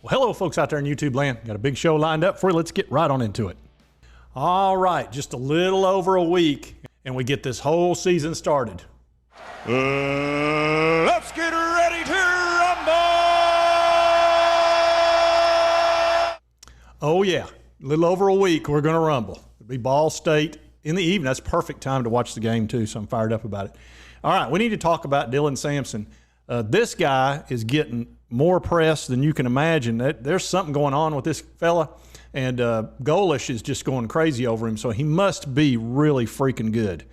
Well, hello, folks out there in YouTube land. Got a big show lined up for you. Let's get right on into it. All right, just a little over a week, and we get this whole season started. Let's get ready to rumble! Oh, yeah, a little over a week, we're going to rumble. It'll be Ball State in the evening. That's perfect time to watch the game, too, so I'm fired up about it. All right, we need to talk about Dylan Sampson. This guy is getting more press than you can imagine. There's something going on with this fella, and Golish is just going crazy over him, so he must be really freaking good.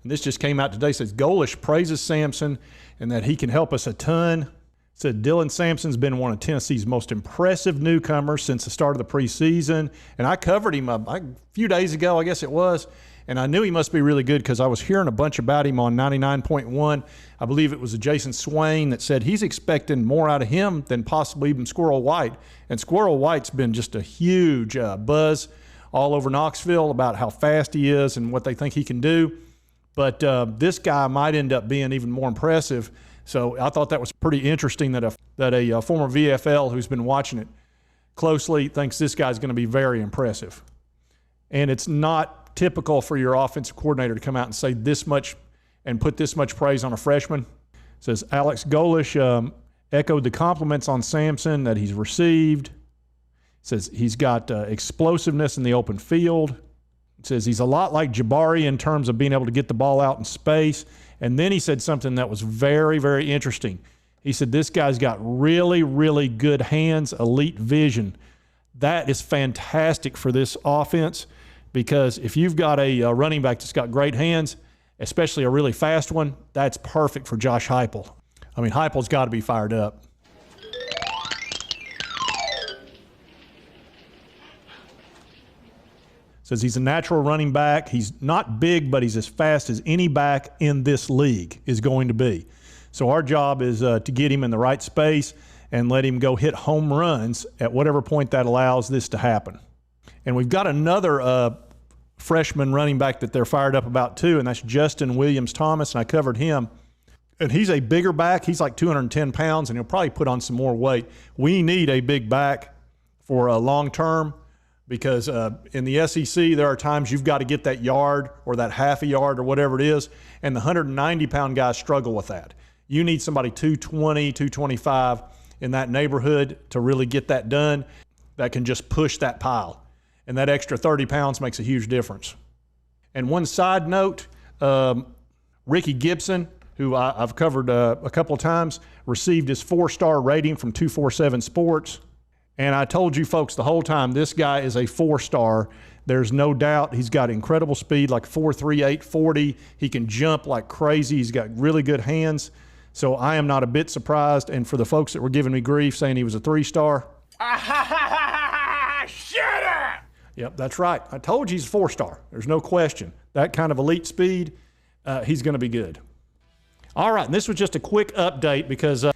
And this just came out today. Says Golish praises Sampson and that he can help us a ton. Said Dylan Sampson's been one of Tennessee's most impressive newcomers since the start of the preseason. And I covered him a few days ago, I guess it was, and I knew he must be really good because I was hearing a bunch about him on 99.1. I believe it was Jason Swain that said he's expecting more out of him than possibly even Squirrel White. And Squirrel White's been just a huge buzz all over Knoxville about how fast he is and what they think he can do. But this guy might end up being even more impressive. So I thought that was pretty interesting that a former VFL who's been watching it closely thinks this guy's going to be very impressive. And it's not typical for your offensive coordinator to come out and say this much and put this much praise on a freshman. It says Alex Golish echoed the compliments on Sampson that he's received. It says he's got explosiveness in the open field. It says he's a lot like Jabari in terms of being able to get the ball out in space. And then he said something that was very, very interesting. He said this guy's got really, really good hands, elite vision. That is fantastic for this offense because if you've got a running back that's got great hands, especially a really fast one, that's perfect for Josh Heupel. I mean, Heupel's got to be fired up. Says he's a natural running back. He's not big, but he's as fast as any back in this league is going to be. So our job is to get him in the right space and let him go hit home runs at whatever point that allows this to happen. And we've got another freshman running back that they're fired up about too, and that's Justin Williams-Thomas, and I covered him. And he's a bigger back. He's like 210 pounds, and he'll probably put on some more weight. We need a big back for a long term. Because in the SEC, there are times you've got to get that yard or that half a yard or whatever it is, and the 190-pound guys struggle with that. You need somebody 220, 225 in that neighborhood to really get that done that can just push that pile. And that extra 30 pounds makes a huge difference. And one side note, Ricky Gibson, who I've covered a couple of times, received his 4-star rating from 247 Sports. And I told you folks the whole time, this guy is a 4-star. There's no doubt he's got incredible speed, like 4.38 40. He can jump like crazy. He's got really good hands. So I am not a bit surprised. And for the folks that were giving me grief saying he was a 3-star. Shut up! Yep, that's right. I told you he's a 4-star. There's no question. That kind of elite speed, he's going to be good. All right, and this was just a quick update because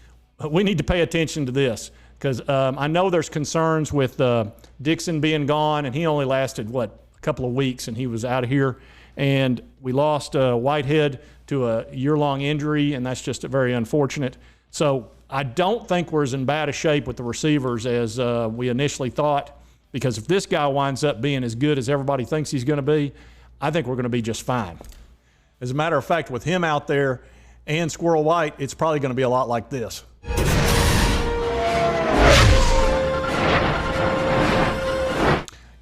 we need to pay attention to this. Because I know there's concerns with Dixon being gone, and he only lasted, a couple of weeks, and he was out of here. And we lost Whitehead to a year-long injury, and that's just very unfortunate. So I don't think we're as in bad a shape with the receivers as we initially thought, because if this guy winds up being as good as everybody thinks he's going to be, I think we're going to be just fine. As a matter of fact, with him out there and Squirrel White, it's probably going to be a lot like this.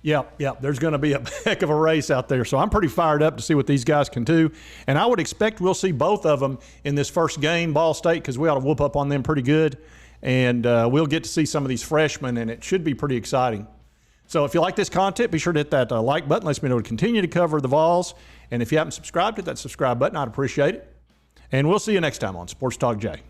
Yeah, there's going to be a heck of a race out there. So I'm pretty fired up to see what these guys can do. And I would expect we'll see both of them in this first game, Ball State, because we ought to whoop up on them pretty good. And we'll get to see some of these freshmen, and it should be pretty exciting. So if you like this content, be sure to hit that like button. Lets me know to continue to cover the Vols. And if you haven't subscribed, hit that subscribe button. I'd appreciate it. And we'll see you next time on Sports Talk J.